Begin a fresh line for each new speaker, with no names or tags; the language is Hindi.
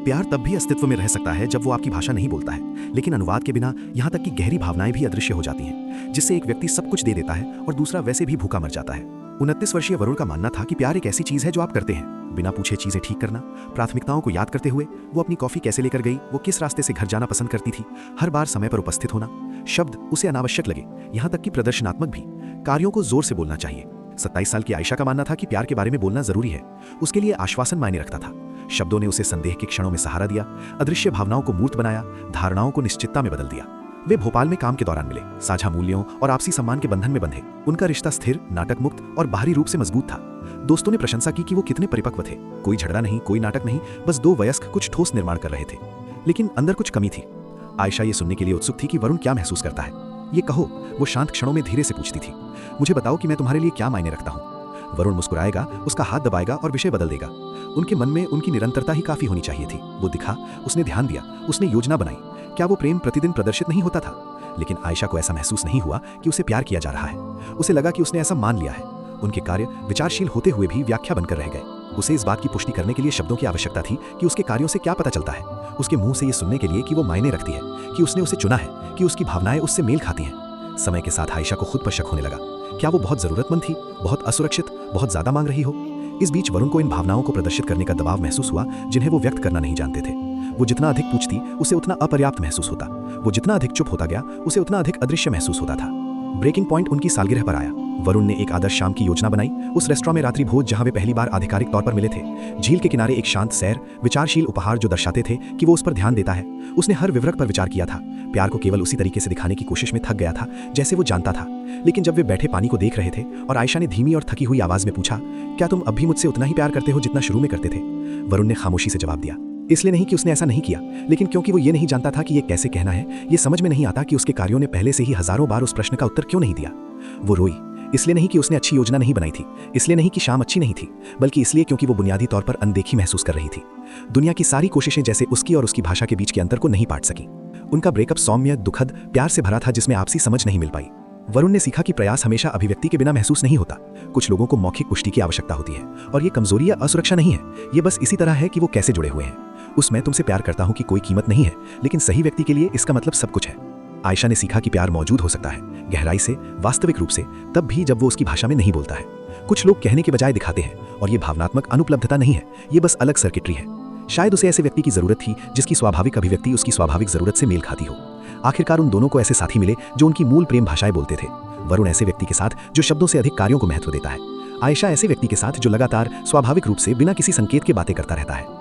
प्यार तब भी अस्तित्व में रह सकता है जब वो आपकी भाषा नहीं बोलता है, लेकिन अनुवाद के बिना यहाँ तक कि गहरी भावनाएं भी अदृश्य हो जाती हैं, जिससे एक व्यक्ति सब कुछ दे देता है और दूसरा वैसे भी भूखा मर जाता है। 29 वर्षीय वरुण का मानना था कि प्यार एक ऐसी चीज है जो आप करते हैं, बिना पूछे चीजें ठीक करना, प्राथमिकताओं को याद करते हुए। वो अपनी कॉफी कैसे लेकर गई, वो किस रास्ते से घर जाना पसंद करती थी, हर बार समय पर उपस्थित होना। शब्द उसे अनावश्यक लगे, यहाँ तक कि प्रदर्शनात्मक भी। कार्यों को जोर से बोलना चाहिए। 27 साल की आयशा का मानना था कि प्यार के बारे में बोलना जरूरी है। उसके लिए आश्वासन मायने रखता था। शब्दों ने उसे संदेह के क्षणों में सहारा दिया, अदृश्य भावनाओं को मूर्त बनाया, धारणाओं को निश्चितता में बदल दिया। वे भोपाल में काम के दौरान मिले, साझा मूल्यों और आपसी सम्मान के बंधन में बंधे। उनका रिश्ता स्थिर, नाटक मुक्त और बाहरी रूप से मजबूत था। दोस्तों ने प्रशंसा की कि वो कितने परिपक्व थे। कोई झगड़ा नहीं, कोई नाटक नहीं, बस दो वयस्क कुछ ठोस निर्माण कर रहे थे। लेकिन अंदर कुछ कमी थी। आयशा ये सुनने के लिए उत्सुक थी कि वरुण क्या महसूस करता है। ये कहो, वो शांत क्षणों में धीरे से पूछती थी। मुझे बताओ कि मैं तुम्हारे लिए क्या मायने रखता हूँ। वरुण मुस्कुराएगा, उसका हाथ दबाएगा और विषय बदल देगा। उनके मन में उनकी निरंतरता ही काफी होनी चाहिए थी। वो दिखा, उसने ध्यान दिया, उसने योजना बनाई। क्या वो प्रेम प्रतिदिन प्रदर्शित नहीं होता था? लेकिन आयशा को ऐसा महसूस नहीं हुआ कि उसे प्यार किया जा रहा है। उसे लगा कि उसने ऐसा मान लिया है। उनके कार्य विचारशील होते हुए भी व्याख्या बनकर रह गए। उसे इस बात की पुष्टि करने के लिए शब्दों की आवश्यकता थी कि उसके कार्यों से क्या पता चलता है। उसके मुंह से ये सुनने के लिए कि वो मायने रखती है, कि उसने उसे चुना है, कि उसकी भावनाएं उससे मेल खाती हैं। समय के साथ आयशा को खुद पर शक होने लगा। क्या वो बहुत जरूरतमंद थी, बहुत असुरक्षित, बहुत ज्यादा मांग रही हो? इस बीच वरुण को इन भावनाओं को प्रदर्शित करने का दबाव महसूस हुआ जिन्हें वो व्यक्त करना नहीं जानते थे। वो जितना अधिक पूछती, उसे उतना अपर्याप्त महसूस होता। वो जितना अधिक चुप होता गया, उसे उतना अधिक अदृश्य महसूस होता था। ब्रेकिंग पॉइंट उनकी सालगिरह पर आया। वरुण ने एक आदर्श शाम की योजना बनाई। उस रेस्टोरेंट में रात्रि भोज जहां वे पहली बार आधिकारिक तौर पर मिले थे। झील के किनारे एक शांत सैर, विचारशील उपहार जो दर्शाते थे कि वो उस पर ध्यान देता है। उसने हर विवरक पर विचार किया था। प्यार को केवल उसी तरीके से दिखाने की कोशिश में थक गया था जैसे वो जानता था। लेकिन जब वे बैठे पानी को देख रहे थे और आयशा ने धीमी और थकी हुई आवाज में पूछा, क्या तुम अब भी मुझसे उतना ही प्यार करते हो जितना शुरू में करते थे? वरुण ने खामोशी से जवाब दिया। इसलिए नहीं कि उसने ऐसा नहीं किया, लेकिन क्योंकि वो ये नहीं जानता था कि ये कैसे कहना है। ये समझ में नहीं आता कि उसके कार्यों ने पहले से ही हजारों बार उस प्रश्न का उत्तर क्यों नहीं दिया। वो रोई, इसलिए नहीं कि उसने अच्छी योजना नहीं बनाई थी, इसलिए नहीं कि शाम अच्छी नहीं थी, बल्कि इसलिए क्योंकि वो बुनियादी तौर पर अनदेखी महसूस कर रही थी। दुनिया की सारी कोशिशें जैसे उसकी और उसकी भाषा के बीच के अंतर को नहीं पाट सकी। उनका ब्रेकअप सौम्य, दुखद, प्यार से भरा था जिसमें आपसी समझ नहीं मिल पाई। वरुण ने सीखा कि प्रयास हमेशा अभिव्यक्ति के बिना महसूस नहीं होता। कुछ लोगों को मौखिक पुष्टि की आवश्यकता होती है, और ये कमजोरी या असुरक्षा नहीं है। ये बस इसी तरह है कि वो कैसे जुड़े हुए हैं। उस मैं तुमसे प्यार करता हूं कि कोई कीमत नहीं है, लेकिन सही व्यक्ति के लिए इसका मतलब सब कुछ है। आयशा ने सीखा कि प्यार मौजूद हो सकता है, गहराई से, वास्तविक रूप से, तब भी जब वो उसकी भाषा में नहीं बोलता है। कुछ लोग कहने के बजाय दिखाते हैं, और ये भावनात्मक अनुपलब्धता नहीं है, ये बस अलग सर्किटरी है। शायद उसे ऐसे व्यक्ति की जरूरत थी जिसकी स्वाभाविक अभिव्यक्ति उसकी स्वाभाविक जरूरत से मेल खाती हो। आखिरकार उन दोनों को ऐसे साथी मिले जो उनकी मूल प्रेम भाषाएं बोलते थे। वरुण ऐसे व्यक्ति के साथ जो शब्दों से अधिक कार्यों को महत्व देता है। आयशा ऐसे व्यक्ति के साथ जो लगातार स्वाभाविक रूप से बिना किसी संकेत के बातें करता रहता है।